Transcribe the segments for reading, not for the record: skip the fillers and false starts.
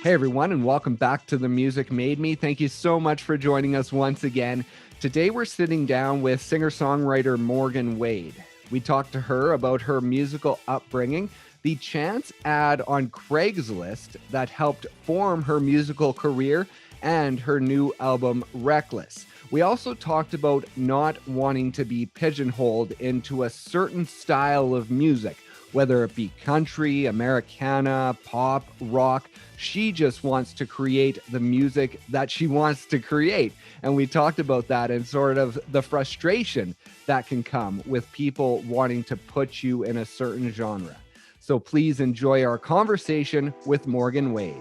Hey everyone, and welcome back to The Music Made Me. Thank you so much for joining us once again. Today we're sitting down with singer-songwriter Morgan Wade. We talked to her about her musical upbringing, the chance ad on Craigslist that helped form her musical career, and her new album, Reckless. We also talked about not wanting to be pigeonholed into a certain style of music, whether it be country, Americana, pop, rock. She just wants to create the music that she wants to create. And we talked about that and sort of the frustration that can come with people wanting to put you in a certain genre. So please enjoy our conversation with Morgan Wade.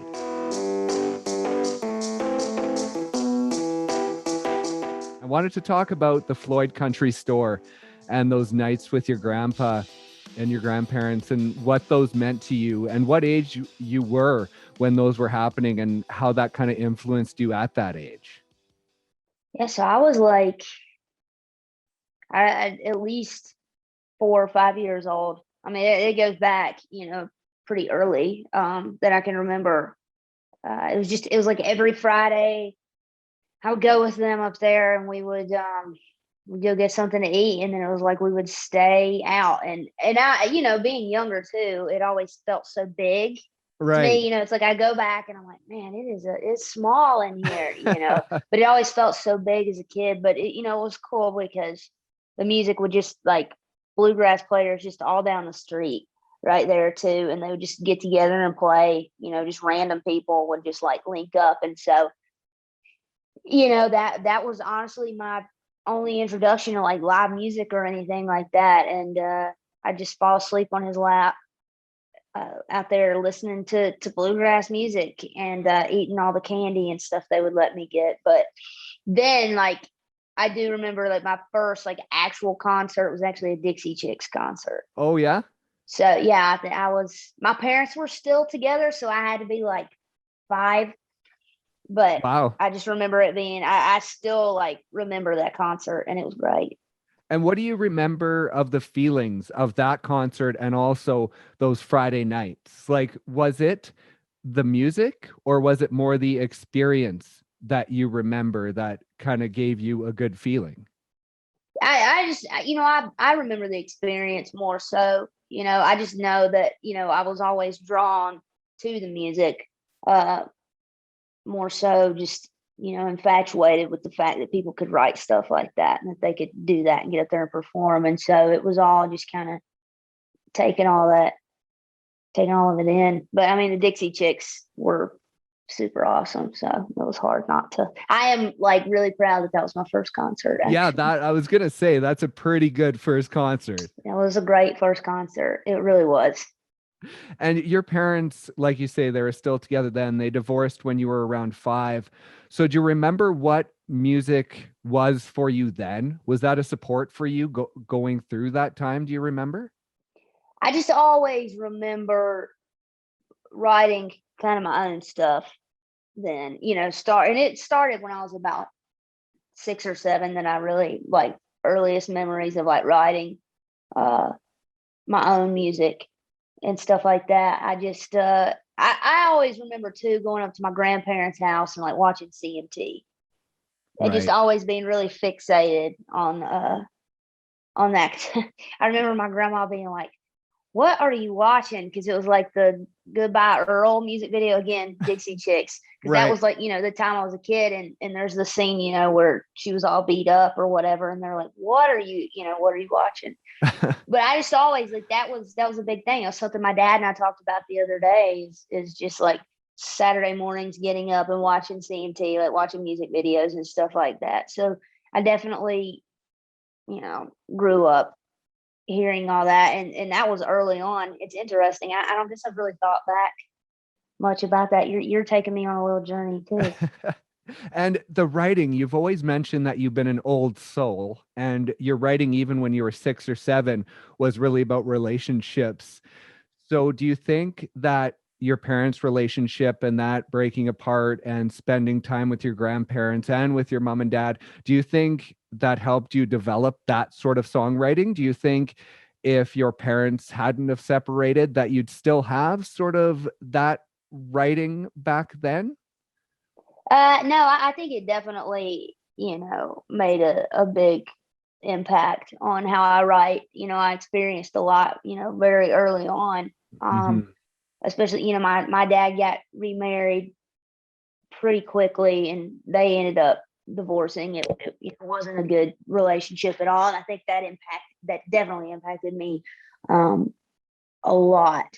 I wanted to talk about the Floyd Country Store and those nights with your grandpa and your grandparents and what those meant to you and what age you were when those were happening and how that kind of influenced you at that age. Yeah, so I was like, at least 4 or 5 years old. I mean, it goes back, pretty early, that I can remember. It was like every Friday I would go with them up there and we'd go get something to eat. And then it was like, we would stay out and I, being younger too, it always felt so big to Right. me. It's like I go back and I'm like, man, it's small in here, but it always felt so big as a kid. But it was cool because the music would just like bluegrass players just all down the street right there too. And they would just get together and play, just random people would just like link up. And so, that was honestly my only introduction to like live music or anything like that. And I just fall asleep on his lap out there listening to bluegrass music and eating all the candy and stuff they would let me get. But then like I do remember like my first like actual concert was actually a Dixie Chicks concert. Oh, yeah? So yeah, my parents were still together, so I had to be like 5. But Wow. I just remember it being, I still like remember that concert and it was great. And what do you remember of the feelings of that concert and also those Friday nights? Like, was it the music or was it more the experience that you remember that kind of gave you a good feeling? I just, I remember the experience more so, I just know that, I was always drawn to the music, more so just, infatuated with the fact that people could write stuff like that and that they could do that and get up there and perform. And so it was all just kind of taking all of it in. But I mean, the Dixie Chicks were super awesome. So it was hard not to. I am like really proud that was my first concert. Actually. Yeah, that I was going to say that's a pretty good first concert. It was a great first concert. It really was. And your parents, like you say, they were still together then. They divorced when you were around 5. So do you remember what music was for you then? Was that a support for you going through that time? Do you remember? I just always remember writing kind of my own stuff then, and it started when I was about 6 or 7 that I really like earliest memories of like writing my own music and stuff like that. I just I always remember too going up to my grandparents' house and like watching CMT and just Right. always being really fixated on that. I remember my grandma being like, "What are you watching?" Because it was like the Goodbye Earl music video again, Dixie Chicks. Because that Right. was like, the time I was a kid, and there's the scene, where she was all beat up or whatever, and they're like, what are you watching? But I just always like that was a big thing. It was something my dad and I talked about the other day is just like Saturday mornings getting up and watching CMT, like watching music videos and stuff like that. So I definitely, grew up hearing all that, and that was early on. It's interesting. I don't guess I've really thought back much about that. You're taking me on a little journey too. And the writing, you've always mentioned that you've been an old soul, and your writing, even when you were 6 or 7, was really about relationships. So do you think that your parents' relationship and that breaking apart and spending time with your grandparents and with your mom and dad, do you think that helped you develop that sort of songwriting? Do you think if your parents hadn't have separated that you'd still have sort of that writing back then? No, I think it definitely, made a big impact on how I write. I experienced a lot, very early on. Hmm. Especially, my dad got remarried pretty quickly and they ended up divorcing. It wasn't a good relationship at all. And I think that definitely impacted me um, a lot.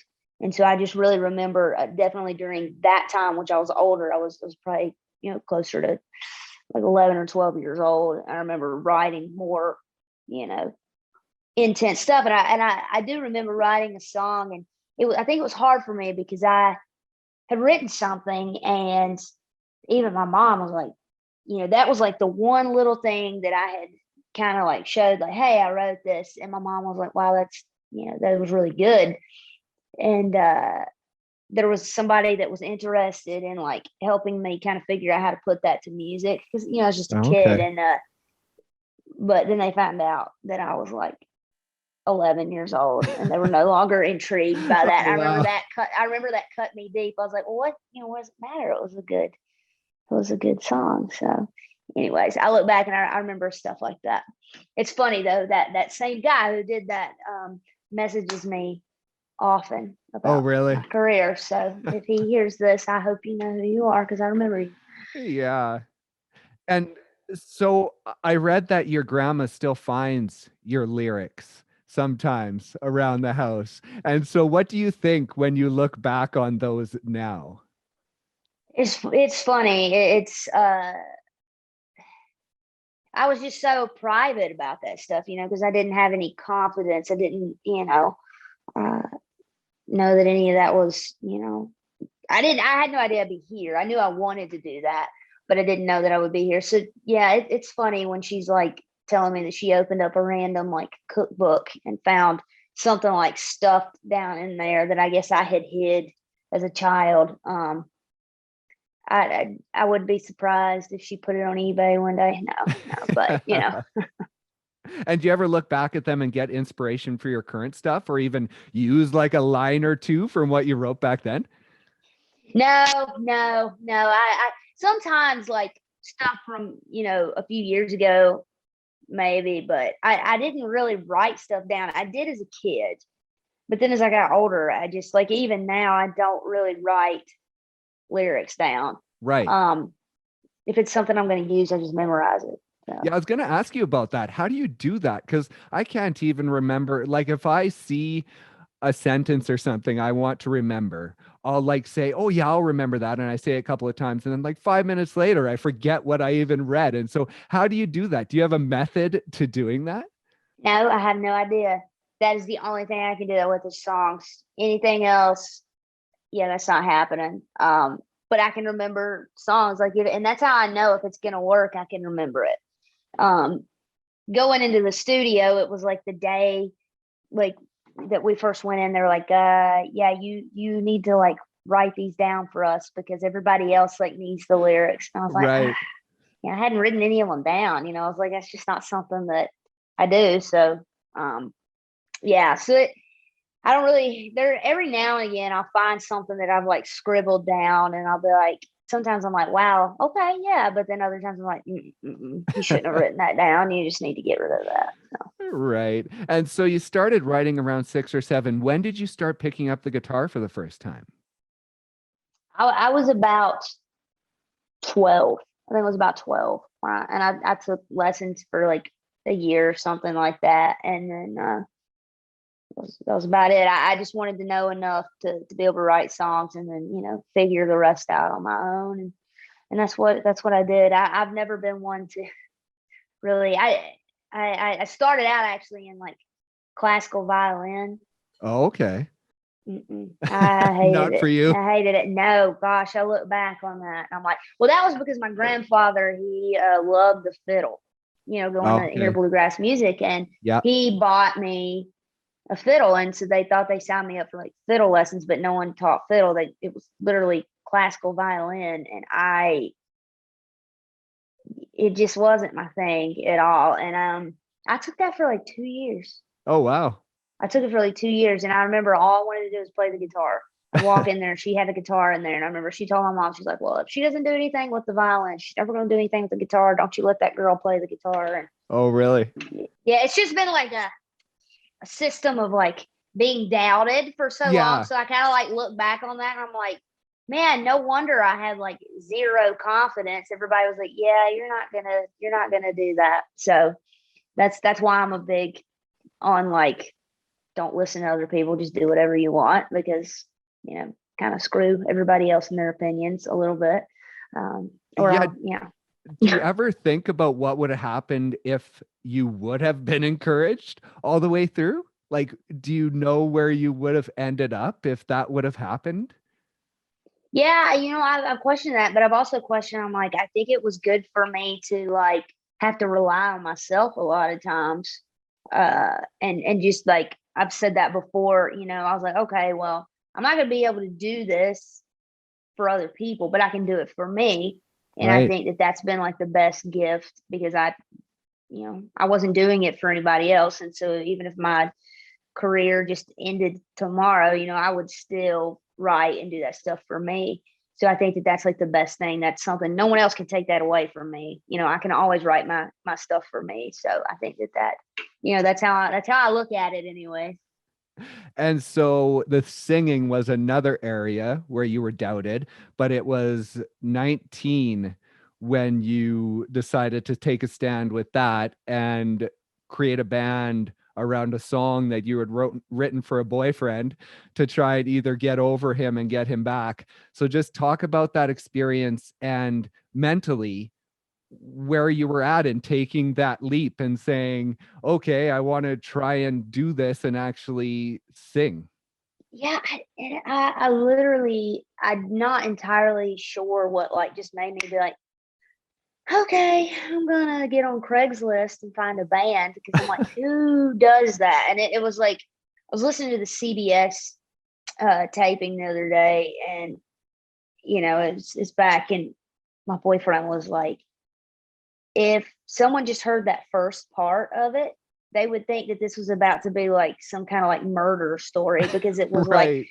And so I just really remember definitely during that time, which I was older, I was probably, closer to like 11 or 12 years old. I remember writing more, you know, intense stuff. And I do remember writing a song, and I think it was hard for me because I had written something, and even my mom was like, that was like the one little thing that I had kind of like showed, like, hey, I wrote this. And my mom was like, wow, that was really good. And there was somebody that was interested in like helping me kind of figure out how to put that to music because, I was just a kid. Okay. And, but then they found out that I was like 11 years old and they were no longer intrigued by that. Oh, wow. I remember that cut me deep. I was like, well, what does it matter? It was a good song. So anyways, I look back and I remember stuff like that. It's funny though, that same guy who did that, messages me often Oh, about my really? career. So if he hears this, I hope you know who you are because I remember you. Yeah. And so I read that your grandma still finds your lyrics sometimes around the house. And so what do you think when you look back on those now? It's funny. I was just so private about that stuff, because I didn't have any confidence. I didn't, uh, know that any of that was, I had no idea I'd be here. I knew I wanted to do that, but I didn't know that I would be here. So yeah, it's funny when she's like telling me that she opened up a random like cookbook and found something like stuffed down in there that I guess I had hid as a child. I would be surprised if she put it on eBay one day. No, but And do you ever look back at them and get inspiration for your current stuff or even use like a line or two from what you wrote back then? no, no, no. I sometimes like stuff from a few years ago maybe, but I didn't really write stuff down. I did as a kid, but then as I got older, I just like even now I don't really write lyrics down. Right. Um, if it's something I'm going to use, I just memorize it. Yeah, So I was going to ask you about that. How do you do that? Because I can't even remember. Like, if I see a sentence or something I want to remember, I'll like say, oh, yeah, I'll remember that. And I say it a couple of times. And then, like, 5 minutes later, I forget what I even read. And so, how do you do that? Do you have a method to doing that? no, I have no idea. That is the only thing I can do that with the songs. Anything else, yeah, that's not happening. But I can remember songs like it, and that's how I know if it's gonna work. I can remember it. Um, Going into the studio, it was like the day like that we first went in. They're like, yeah, you need to like write these down for us because everybody else like needs the lyrics. And I was like, Right. yeah, I hadn't written any of them down. I was like, that's just not something that I do. So, um, yeah, so I don't really there every now and again I'll find something that I've like scribbled down and I'll be like sometimes I'm like, wow, okay, yeah, but then other times I'm like, you shouldn't have written that down. You just need to get rid of that. So Right. And so you started writing around 6 or 7. When did you start picking up the guitar for the first time? I was about 12. I think it was about 12. And I took lessons for like a year or something like that. And then that was about it. I just wanted to know enough to be able to write songs and then, figure the rest out on my own. And that's what I did. I've never been one to really, I started out actually in like classical violin. Oh, okay. I hated Not for it. you. I hated it. No, gosh, I look back on that. And I'm like, well, that was because my grandfather, he loved the fiddle, going to hear Okay. bluegrass music. And Yeah. he bought me a fiddle. And so they thought they signed me up for like fiddle lessons, but no one taught fiddle. It was literally classical violin. And it just wasn't my thing at all. And I took that for like 2 years. Oh, wow. I took it for like 2 years. And I remember all I wanted to do was play the guitar. I walk in there, she had a guitar in there, and I remember she told my mom, she's like, "Well, if she doesn't do anything with the violin, she's never going to do anything with the guitar. Don't you let that girl play the guitar." And Oh, really? yeah, it's just been like a system of like being doubted for so long. Yeah. So I kind of like look back on that, and I'm like, man, no wonder I had like zero confidence. Everybody was like, "Yeah, you're not gonna do that." So that's why I'm a big on like, don't listen to other people, just do whatever you want, because kind of screw everybody else in their opinions a little bit. Or Yeah. yeah. Do you ever think about what would have happened if you would have been encouraged all the way through? Like, do you know where you would have ended up if that would have happened? Yeah, I've questioned that, but I've also questioned, I'm like, I think it was good for me to like have to rely on myself a lot of times. And just like I've said that before, I was like, okay, well, I'm not gonna be able to do this for other people, but I can do it for me. And I Right. think that that's been like the best gift, because I wasn't doing it for anybody else. And so even if my career just ended tomorrow, I would still write and do that stuff for me. So I think that that's like the best thing. That's something no one else can take that away from me. I can always write my stuff for me. So I think that's how I look at it anyway. And so the singing was another area where you were doubted, but it was 19 when you decided to take a stand with that and create a band around a song that you had written for a boyfriend to try and either get over him and get him back. So just talk about that experience and mentally where you were at in taking that leap and saying, okay, I want to try and do this and actually sing. Yeah, I literally, I'm not entirely sure what like just made me be like, okay, I'm gonna get on Craigslist and find a band, because I'm like, who does that? And it was like, I was listening to the CBS taping the other day, and it's back, and my boyfriend was like, if someone just heard that first part of it, they would think that this was about to be like some kind of like murder story, because it was like, Right.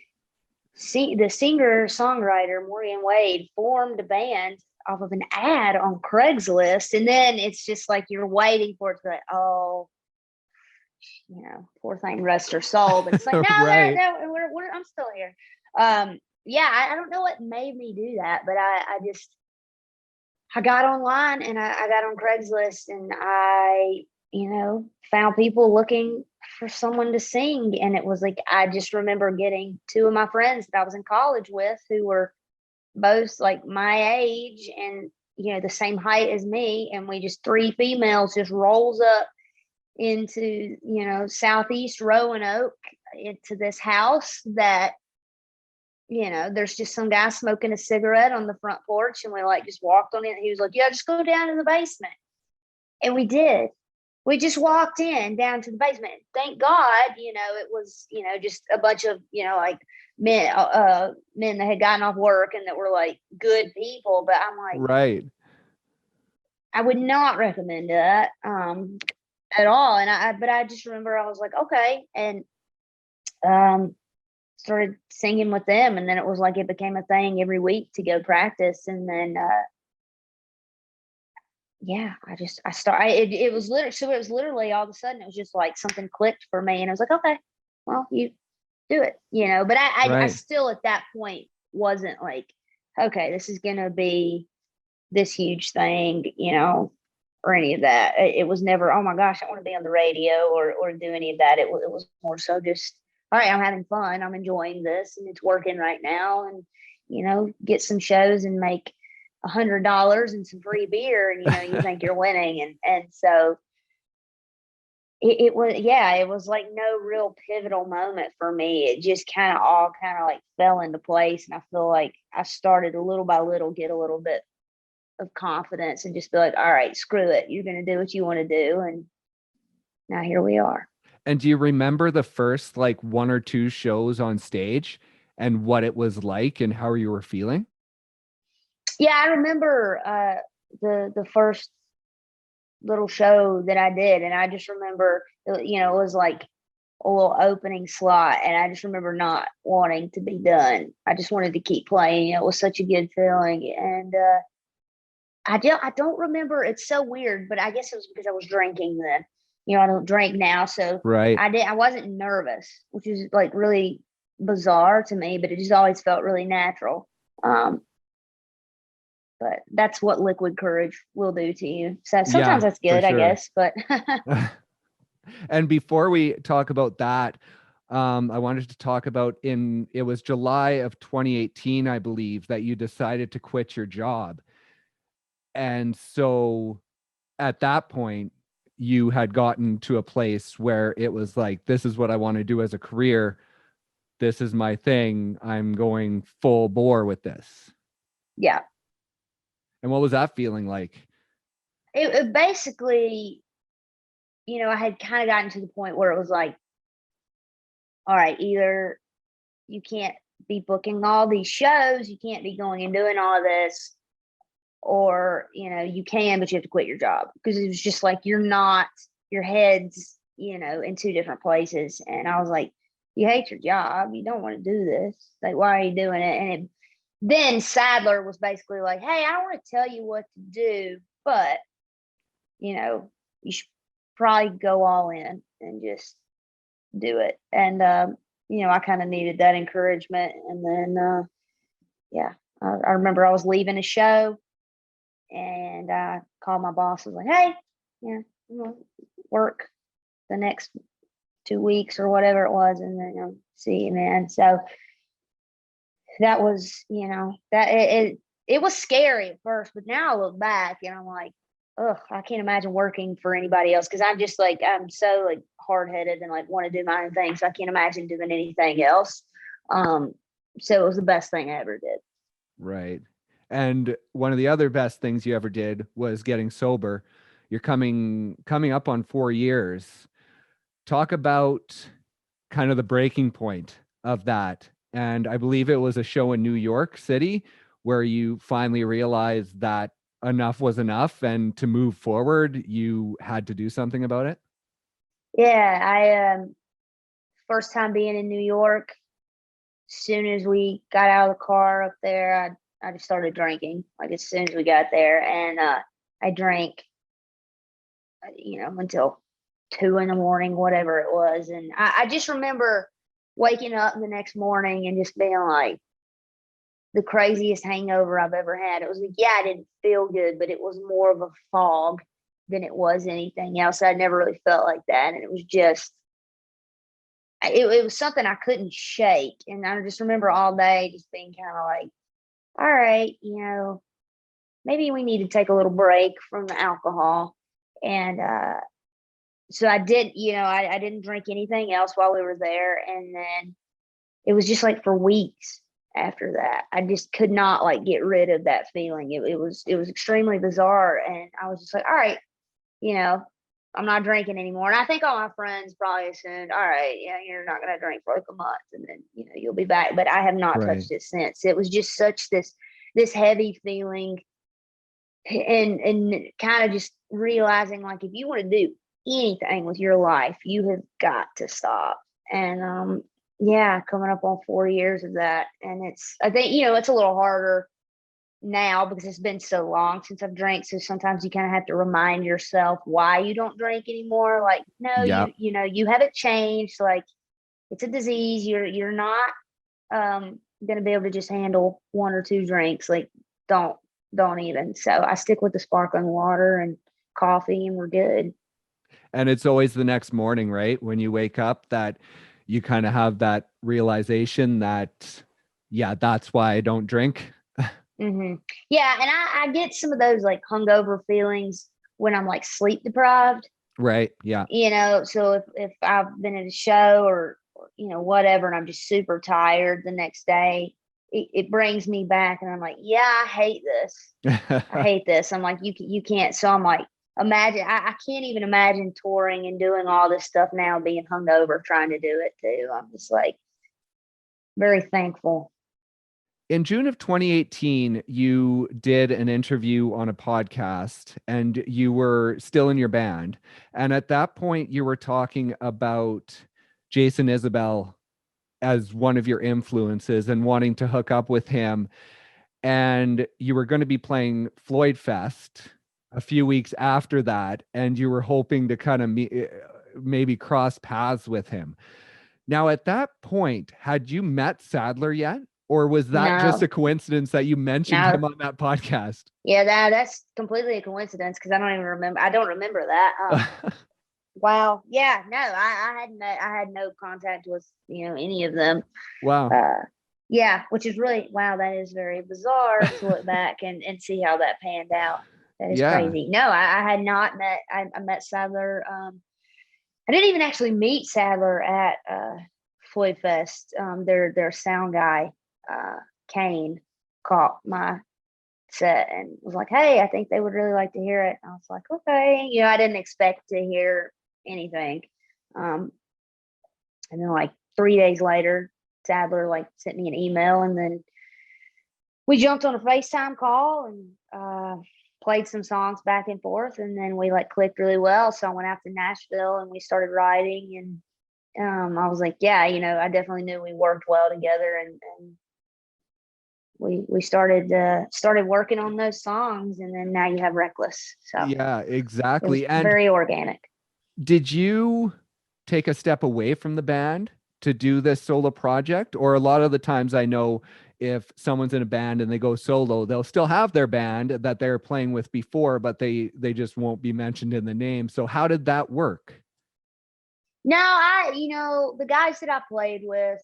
see, the singer songwriter Morgan Wade formed a band off of an ad on Craigslist, and then it's just like you're waiting for it to be like, oh, poor thing, rest her soul. But it's like, no, Right. I'm still here. Yeah, I don't know what made me do that, but I got online, and I got on Craigslist, and I, found people looking for someone to sing. And it was like, I just remember getting two of my friends that I was in college with, who were both like my age and, the same height as me. And we just, three females, just rolls up into, Southeast Roanoke, into this house that, there's just some guy smoking a cigarette on the front porch, and we like just walked on it. He was like, "Yeah, just go down to the basement." And we did. We just walked in down to the basement. Thank God, it was, just a bunch of, like men that had gotten off work and that were like good people. But I'm like, Right. I would not recommend that at all. But I just remember I was like, okay. And um, started singing with them, and then it was like it became a thing every week to go practice. And then yeah, I started, it was literally, so it was literally all of a sudden, it was just like something clicked for me, and I was like, okay, well, you do it, but I Right. still at that point wasn't like, okay, this is gonna be this huge thing, or any of that. It was never, oh my gosh, I want to be on the radio, or do any of that. It was more so just, all right, I'm having fun, I'm enjoying this, and it's working right now. And get some shows and make $100 and some free beer, and you think you're winning. And so it was, yeah, it was like no real pivotal moment for me. It just kind of all kind of like fell into place, and I feel like I started a little by little get a little bit of confidence, and just be like, all right, screw it, you're going to do what you want to do. And now here we are. And do you remember the first like one or two shows on stage and what it was like and how you were feeling? Yeah, I remember the first little show that I did, and I just remember, it was like a little opening slot, and I just remember not wanting to be done. I just wanted to keep playing. It was such a good feeling, and I don't remember. It's so weird, but I guess it was because I was drinking then. I don't drink now, so Right. I wasn't nervous, which is like really bizarre to me, but it just always felt really natural. Um, but that's what liquid courage will do to you. So sometimes Yeah, that's for good, I sure. guess. But And before we talk about that, I wanted to talk about it was July of 2018, I believe, that you decided to quit your job. And so at that point, you had gotten to a place where it was like, this is what I want to do as a career. This is my thing. I'm going full bore with this. yeah, And what was that feeling like? it basically, I had kind of gotten to the point where it was like, all right, either you can't be booking all these shows, you can't be going and doing all of this, or you can, but you have to quit your job, because it was just like your head's in two different places. And I was like, you hate your job, you don't want to do this, like, why are you doing it? Then Sadler was basically like, hey, I don't want to tell you what to do, but you should probably go all in and just do it. And I kind of needed that encouragement. And then yeah, I remember I was leaving a show, and I called my boss. I was like, hey, I'm gonna work the next 2 weeks or whatever it was, and then see you, man. So that was, that it was scary at first, but now I look back and I'm like, ugh, I can't imagine working for anybody else, because I'm just like, I'm so like hard headed and like want to do my own thing, so I can't imagine doing anything else. So it was the best thing I ever did. Right. And one of the other best things you ever did was getting sober. You're coming up on 4 years. Talk about kind of the breaking point of that. And I believe it was a show in New York City where you finally realized that enough was enough, and to move forward, you had to do something about it. Yeah, I first time being in New York, as soon as we got out of the car up there, I just started drinking, like, as soon as we got there. And I drank, until 2 in the morning, whatever it was. And I just remember waking up the next morning and just being like, the craziest hangover I've ever had. It was like, yeah, I didn't feel good, but it was more of a fog than it was anything else. I never really felt like that. And it was just, it was something I couldn't shake. And I just remember all day just being kind of like, all right, maybe we need to take a little break from the alcohol. And so I did, I didn't drink anything else while we were there. And then it was just like for weeks after that, I just could not like get rid of that feeling. It was extremely bizarre. And I was just like, all right, you know, I'm not drinking anymore. And I think all my friends probably assumed, all right, yeah, you're not going to drink for like a month, and then, you'll be back. But I have not Right. touched it since. It was just such this heavy feeling, and kind of just realizing, like, if you want to do anything with your life, you have got to stop. And yeah, coming up on 4 years of that. And I think, it's a little harder now because it's been so long since I've drank. So sometimes you kind of have to remind yourself why you don't drink anymore. Like, no, Yeah. you haven't changed. Like, it's a disease. You're not gonna be able to just handle one or two drinks. Like, don't even. So I stick with the sparkling water and coffee, and we're good. And it's always the next morning, right? When you wake up, that you kind of have that realization that, yeah, that's why I don't drink. hmm Yeah, and I get some of those like hungover feelings when I'm like sleep deprived. Right. Yeah. So if I've been at a show, or whatever, and I'm just super tired the next day, it brings me back, and I'm like, yeah, I hate this. I hate this. I'm like, you can't. So I'm like, imagine, I can't even imagine touring and doing all this stuff now, being hungover, trying to do it too. I'm just like very thankful. In June of 2018, you did an interview on a podcast, and you were still in your band. And at that point, you were talking about Jason Isabel as one of your influences and wanting to hook up with him. And you were going to be playing Floyd Fest a few weeks after that, and you were hoping to kind of maybe cross paths with him. Now, at that point, had you met Sadler yet? Or was that just No, a coincidence that you mentioned him no. on that podcast? Yeah, that's completely a coincidence because I don't even remember. I don't remember that. Wow. Yeah, no, I had no contact with, any of them. Wow. Yeah, which is really, wow, that is very bizarre to look back and see how that panned out. That is Yeah. crazy. No, I had not met, I met Sadler. I didn't even actually meet Sadler at Floyd Fest. Their sound guy, Kane, caught my set and was like, "Hey, I think they would really like to hear it." And I was like, "Okay." I didn't expect to hear anything. And then like 3 days later, Sadler like sent me an email, and then we jumped on a FaceTime call and played some songs back and forth, and then we like clicked really well. So I went out to Nashville and we started writing, and I was like, yeah, I definitely knew we worked well together, and we started working on those songs, and then now you have Reckless. So Yeah, it was exactly. And very organic. did you take a step away from the band to do this solo project? Or a lot of the times I know if someone's in a band and they go solo, they'll still have their band that they're playing with before, but they just won't be mentioned in the name. So how did that work? No, the guys that I played with,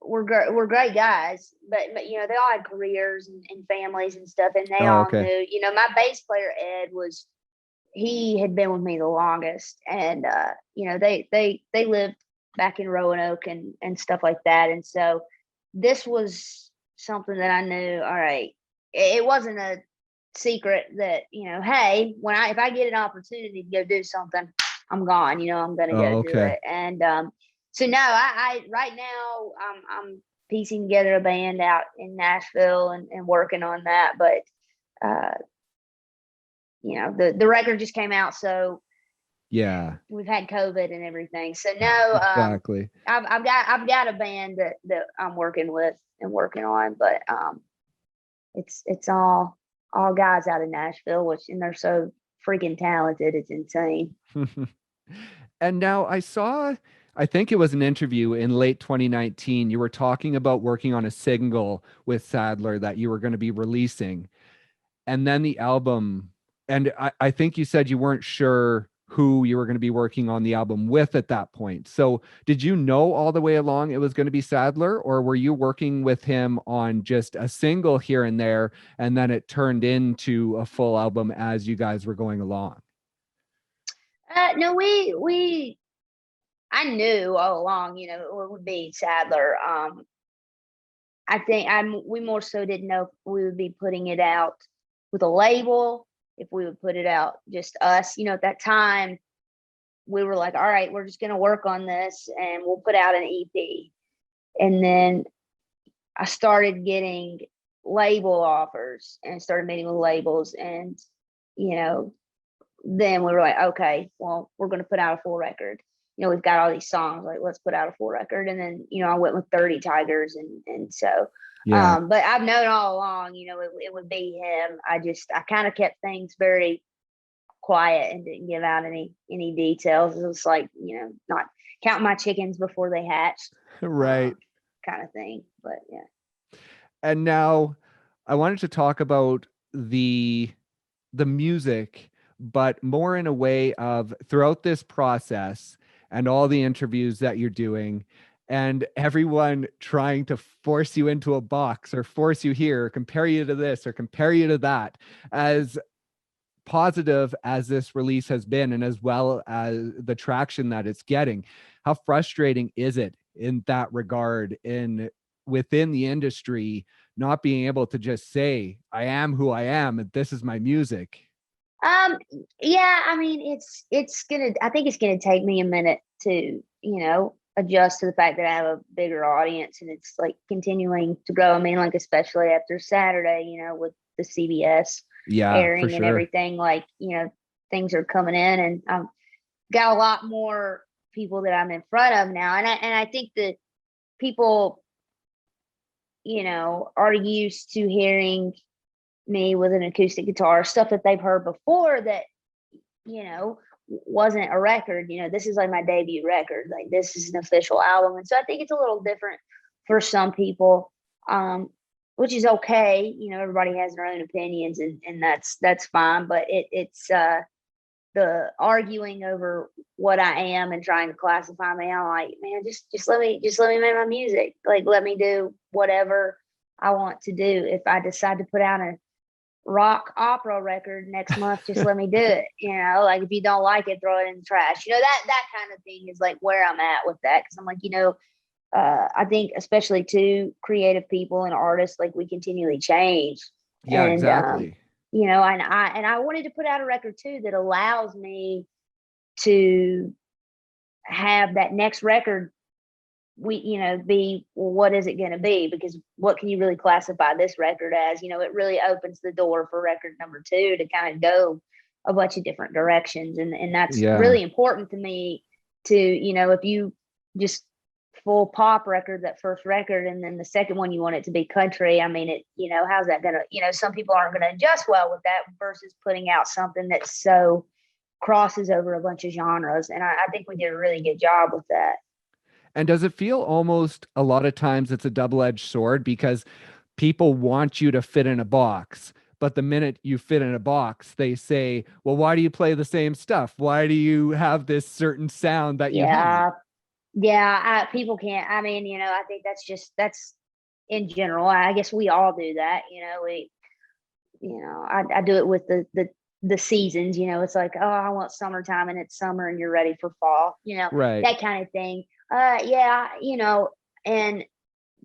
were great guys, but they all had careers and families and stuff, and they Oh, all okay. knew. My bass player Ed he had been with me the longest, and they lived back in Roanoke and stuff like that, and so this was something that I knew. All right, it wasn't a secret that hey, if I get an opportunity to go do something, I'm gone. I'm gonna go Oh, do okay. it, and so no, I right now I'm piecing together a band out in Nashville and working on that, but the record just came out, so Yeah, we've had COVID and everything. So no, exactly. I've got a band that I'm working with and working on, but it's all guys out of Nashville, and they're so freaking talented. It's insane. And now I think it was an interview in late 2019. You were talking about working on a single with Sadler that you were going to be releasing. And then the album, and I think you said you weren't sure who you were going to be working on the album with at that point. So did you know all the way along it was going to be Sadler, or were you working with him on just a single here and there, and then it turned into a full album as you guys were going along? No, I knew all along, it would be Sadler. I think we more so didn't know if we would be putting it out with a label, if we would put it out just us. At that time, we were like, all right, we're just going to work on this and we'll put out an EP. And then I started getting label offers and started meeting with labels. And, then we were like, okay, well, we're going to put out a full record. We've got all these songs, like, let's put out a full record. And then, I went with 30 Tigers. And so, Yeah. but I've known all along, it would be him. I kind of kept things very quiet and didn't give out any details. It was like, not count my chickens before they hatched, Right. kind of thing. But yeah. And now I wanted to talk about the music, but more in a way of throughout this process and all the interviews that you're doing and everyone trying to force you into a box or force you here or compare you to this or compare you to that. As positive as this release has been and as well as the traction that it's getting, how frustrating is it in that regard within the industry, not being able to just say, I am who I am and this is my music? Um, yeah, I mean, I think it's gonna take me a minute to, adjust to the fact that I have a bigger audience and it's like continuing to grow. I mean, like, especially after Saturday, with the CBS Yeah, for airing and sure. everything, like, things are coming in, and I've got a lot more people that I'm in front of now. And I think that people, are used to hearing me with an acoustic guitar, stuff that they've heard before that, wasn't a record. This is like my debut record. Like, this is an official album. And so I think it's a little different for some people, which is okay. Everybody has their own opinions, and that's fine. But it's the arguing over what I am and trying to classify me. I'm like, man, just let me make my music. Like, let me do whatever I want to do. If I decide to put out a rock opera record next month, just let me do it. Like, if you don't like it, throw it in the trash. That kind of thing is like where I'm at with that. Cause I'm like, I think especially to creative people and artists, like, we continually change. Yeah, And, exactly. and I wanted to put out a record too that allows me to have that next record be, well, what is it going to be? Because what can you really classify this record as? It really opens the door for record number 2 to kind of go a bunch of different directions. And that's really important to me to, if you just full pop record, that first record, and then the second one, you want it to be country. I mean, how's that going to, some people aren't going to adjust well with that versus putting out something that so crosses over a bunch of genres. And I think we did a really good job with that. And does it feel almost a lot of times it's a double-edged sword, because people want you to fit in a box, but the minute you fit in a box, they say, well, why do you play the same stuff? Why do you have this certain sound that you have? Yeah. People can't, I mean, I think that's in general. I guess we all do that. I do it with the seasons. It's like, oh, I want summertime, and it's summer and you're ready for fall, Right. that kind of thing. Yeah, and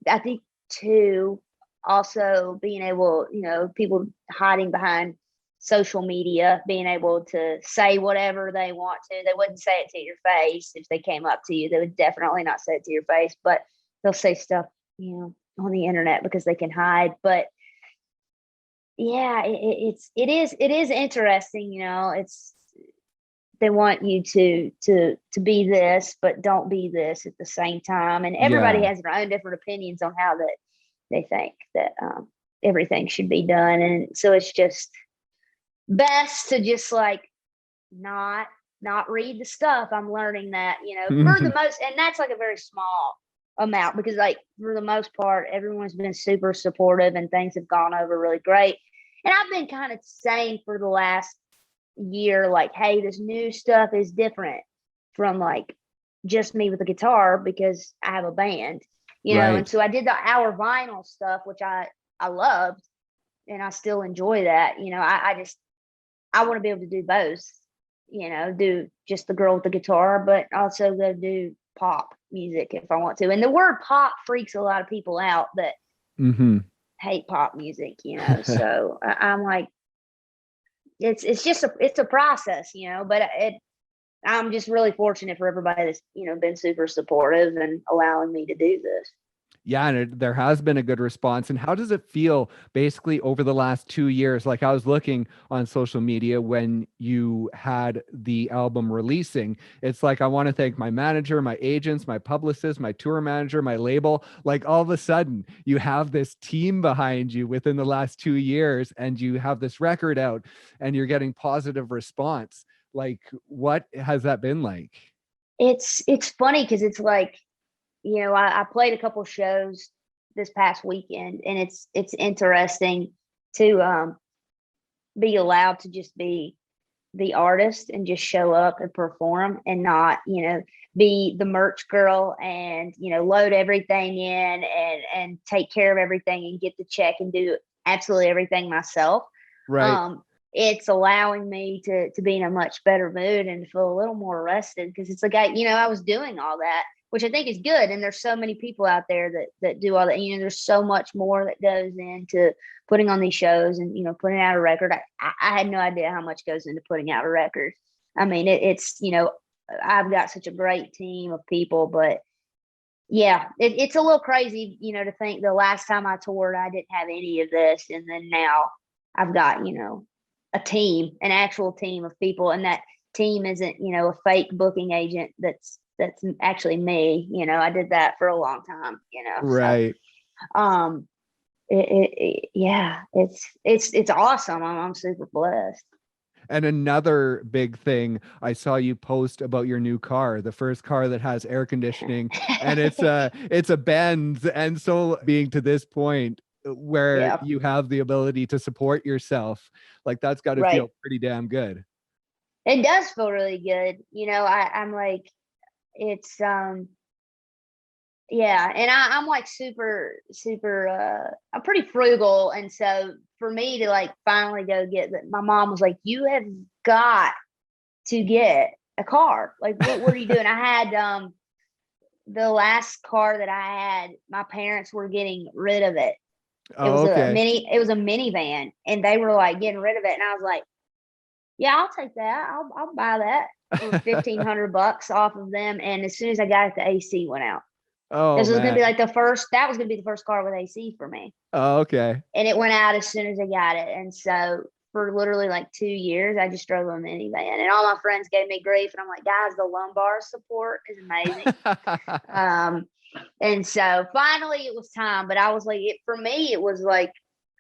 I think too, also being able, people hiding behind social media, being able to say whatever they want to. They wouldn't say it to your face if they came up to you. They would definitely not say it to your face, but they'll say stuff, on the internet because they can hide. But yeah, it is interesting. It's, they want you to be this, but don't be this at the same time. And everybody has their own different opinions on how that they think that everything should be done. And so it's just best to just like not read the stuff. I'm learning that, for the most, and that's like a very small amount, because like for the most part, everyone's been super supportive and things have gone over really great. And I've been kind of saying for the last year, like, hey, this new stuff is different from like just me with a guitar, because I have a band, and so I did our vinyl stuff, which I loved, and I still enjoy that. I want to be able to do both, do just the girl with the guitar, but also go do pop music if I want to. And the word pop freaks a lot of people out that hate pop music, so I'm like, it's just it's a process, but I'm just really fortunate for everybody that's, been super supportive and allowing me to do this. Yeah, and there has been a good response. And how does it feel basically over the last 2 years? Like, I was looking on social media when you had the album releasing. It's like, I want to thank my manager, my agents, my publicist, my tour manager, my label. Like, all of a sudden you have this team behind you within the last 2 years, and you have this record out and you're getting positive response. Like, what has that been like? It's funny because it's like, I played a couple shows this past weekend, and it's interesting to be allowed to just be the artist and just show up and perform, and not, be the merch girl and, load everything in and take care of everything and get the check and do absolutely everything myself. Right. It's allowing me to be in a much better mood and feel a little more rested, because it's like, I was doing all that, which I think is good. And there's so many people out there that do all that. There's so much more that goes into putting on these shows and, putting out a record. I had no idea how much goes into putting out a record. I mean, it's, I've got such a great team of people, but yeah, it's a little crazy, to think the last time I toured, I didn't have any of this. And then now I've got, a team, an actual team of people. And that team isn't, a fake booking agent that's that's actually me. I did that for a long time, so Right. um yeah, it's awesome. I'm super blessed. And another big thing, I saw you post about your new car, the first car that has air conditioning, and it's a Benz. And so being to this point where Yeah, you have the ability to support yourself, like that's got to right. feel pretty damn good. It does feel really good. I'm like, it's yeah, and I'm like super I'm pretty frugal, and so for me to like finally go get that, my mom was like, "You have got to get a car. Like, what are you doing?" I had the last car that I had, my parents were getting rid of it. Oh, okay. It was a minivan, and they were like getting rid of it, and I was like, "Yeah, I'll take that. I'll buy that for $1,500 off of them." And as soon as I got it, the AC went out. Oh This was gonna be man. like that was gonna be the first car with AC for me. Oh, okay. And it went out as soon as I got it. And so for literally like 2 years, I just drove a minivan. And all my friends gave me grief. And I'm like, guys, the lumbar support is amazing. Um, and so finally it was time. But I was like, for me, it was like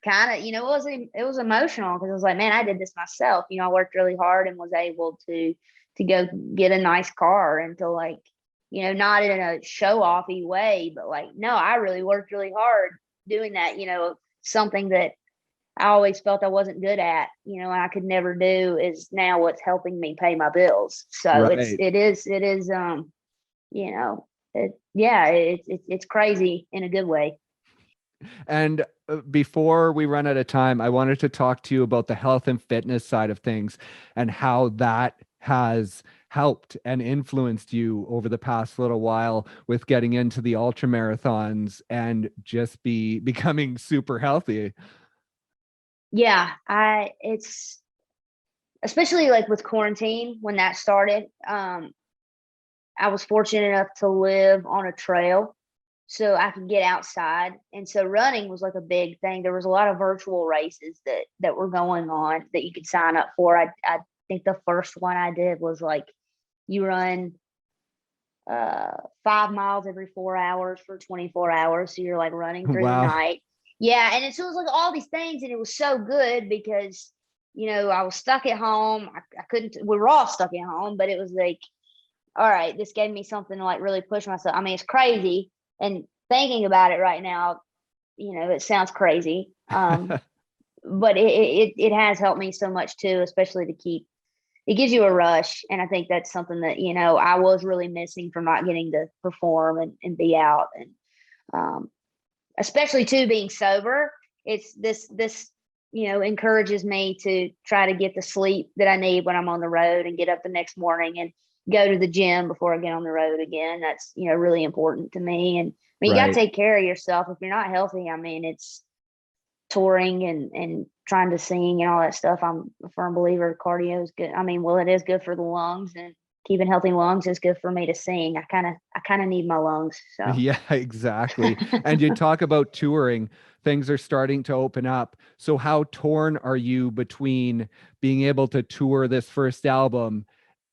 kind of, it was emotional because I was like, man, I did this myself. I worked really hard and was able to go get a nice car and to like, not in a show offy way, but like, no, I really worked really hard doing that, something that I always felt I wasn't good at, and I could never do is now what's helping me pay my bills. So Right. it is, it's crazy in a good way. And before we run out of time, I wanted to talk to you about the health and fitness side of things and how that has helped and influenced you over the past little while with getting into the ultra marathons and just becoming super healthy. Yeah, it's especially like with quarantine when that started. I was fortunate enough to live on a trail so I could get outside. And so running was like a big thing. There was a lot of virtual races that were going on that you could sign up for. I think the first one I did was like you run 5 miles every 4 hours for 24 hours. So you're like running through the Wow. night. Yeah. And so it was like all these things. And it was so good because, I was stuck at home. I couldn't, we were all stuck at home, but it was like, all right, this gave me something to like really push myself. I mean, it's crazy. And thinking about it right now, it sounds crazy. But it has helped me so much too, especially to keep, it gives you a rush. And I think that's something that, I was really missing from not getting to perform and be out. And especially too being sober, it's this, encourages me to try to get the sleep that I need when I'm on the road and get up the next morning and go to the gym before I get on the road again. That's, really important to me. And I mean, you got to Right. take care of yourself. If you're not healthy, I mean, it's touring and trying to sing and all that stuff. I'm a firm believer cardio is good. I mean, well, it is good for the lungs, and keeping healthy lungs is good for me to sing. I kind of need my lungs. So Yeah, exactly. And you talk about touring, things are starting to open up. So how torn are you between being able to tour this first album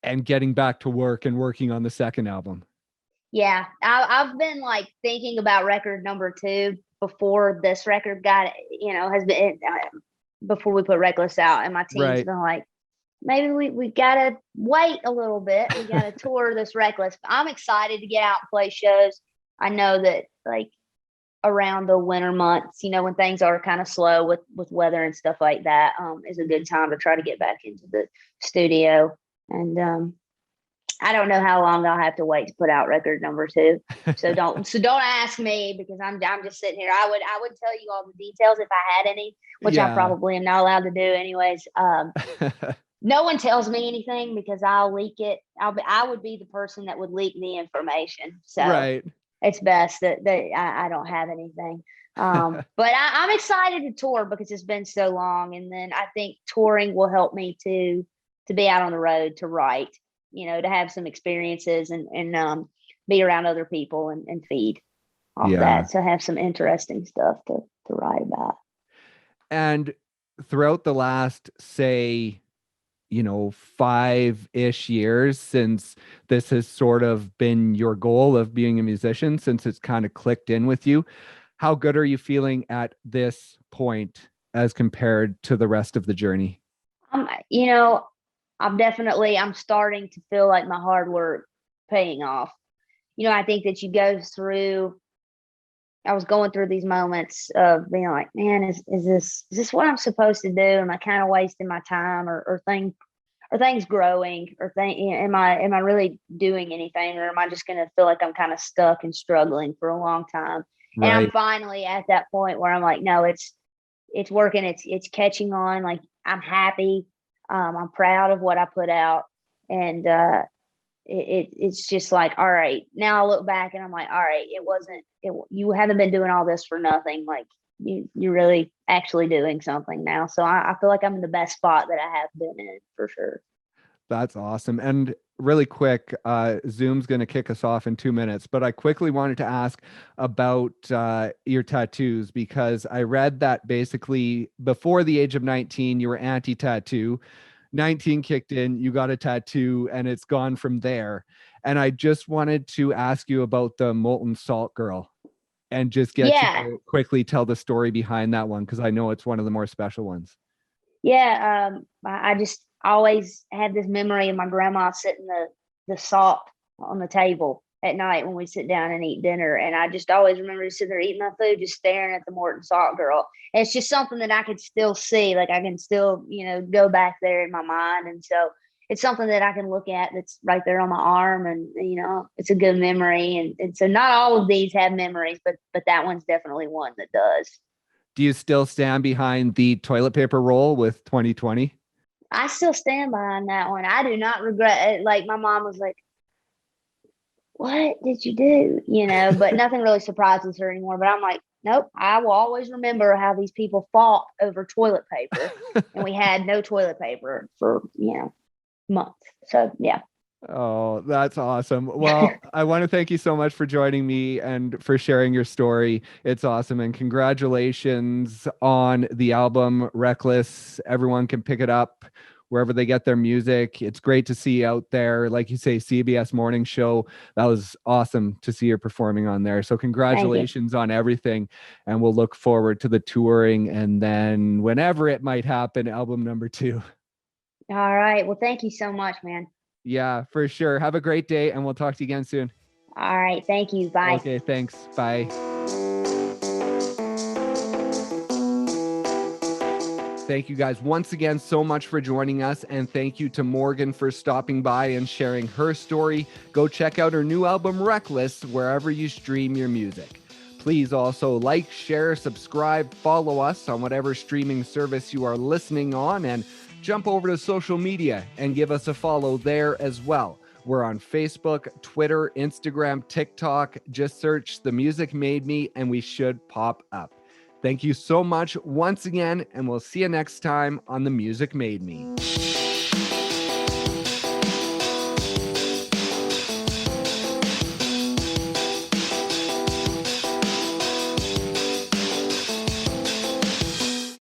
and getting back to work and working on the second album? yeah, I've been like thinking about record number two before this record got, has been before we put Reckless out, and my team's Right. been like, maybe we gotta wait a little bit. We gotta tour this Reckless. I'm excited to get out and play shows. I know that like around the winter months, when things are kind of slow with weather and stuff like that, is a good time to try to get back into the studio. And I don't know how long I'll have to wait to put out record number two. So don't ask me because I'm just sitting here. I would tell you all the details if I had any, which I Yeah. probably am not allowed to do anyways. No one tells me anything because I'll leak it. I would be the person that would leak the information. So Right. it's best that I don't have anything. But I'm excited to tour because it's been so long, and then I think touring will help me to be out on the road to write, to have some experiences and be around other people and feed off Yeah. that. So have some interesting stuff to write about. And throughout the last, say, 5-ish years since this has sort of been your goal of being a musician, since it's kind of clicked in with you. How good are you feeling at this point as compared to the rest of the journey? You know, I'm starting to feel like my hard work paying off. I think that I was going through these moments of being like, man, is this what I'm supposed to do? Am I kind of wasting my time, or things growing, or am I really doing anything, or am I just going to feel like I'm kind of stuck and struggling for a long time? And I'm Right. finally at that point where I'm like, no, it's working. It's catching on. Like, I'm happy. I'm proud of what I put out. And it's just like, all right, now I look back and I'm like, all right, you haven't been doing all this for nothing. Like, you're really actually doing something now. So I feel like I'm in the best spot that I have been in, for sure. That's awesome. And really quick, Zoom's going to kick us off in 2 minutes, but I quickly wanted to ask about your tattoos, because I read that basically before the age of 19, you were anti-tattoo. 19 kicked in, you got a tattoo, and it's gone from there. And I just wanted to ask you about the Molten Salt Girl and just get you Yeah. to quickly tell the story behind that one, because I know it's one of the more special ones. Yeah. I just always had this memory of my grandma setting the salt on the table at night when we sit down and eat dinner. And I just always remember just sitting there eating my food, just staring at the Morton Salt Girl. And it's just something that I could still see. Like, I can still, go back there in my mind. And so it's something that I can look at that's right there on my arm. And, it's a good memory. And so not all of these have memories, but that one's definitely one that does. Do you still stand behind the toilet paper roll with 2020? I still stand behind that one. I do not regret it. Like, my mom was like, what did you do? But nothing really surprises her anymore. But I'm like, nope, I will always remember how these people fought over toilet paper, and we had no toilet paper for, months. So, yeah. Oh, that's awesome. Well, I want to thank you so much for joining me and for sharing your story. It's awesome. And congratulations on the album Reckless. Everyone can pick it up wherever they get their music. It's great to see you out there. Like you say, CBS Morning Show. That was awesome to see you performing on there. So Thank you. congratulations on everything. And we'll look forward to the touring, and then whenever it might happen, album number 2. All right. Well, thank you so much, man. Yeah, for sure. Have a great day, and we'll talk to you again soon. All right. Thank you. Bye. Okay, thanks. Bye. Thank you guys once again so much for joining us, and thank you to Morgan for stopping by and sharing her story. Go check out her new album Reckless wherever you stream your music. Please also like, share, subscribe, follow us on whatever streaming service you are listening on, and jump over to social media and give us a follow there as well. We're on Facebook, Twitter, Instagram, TikTok. Just search The Music Made Me and we should pop up. Thank you so much once again, and we'll see you next time on The Music Made Me.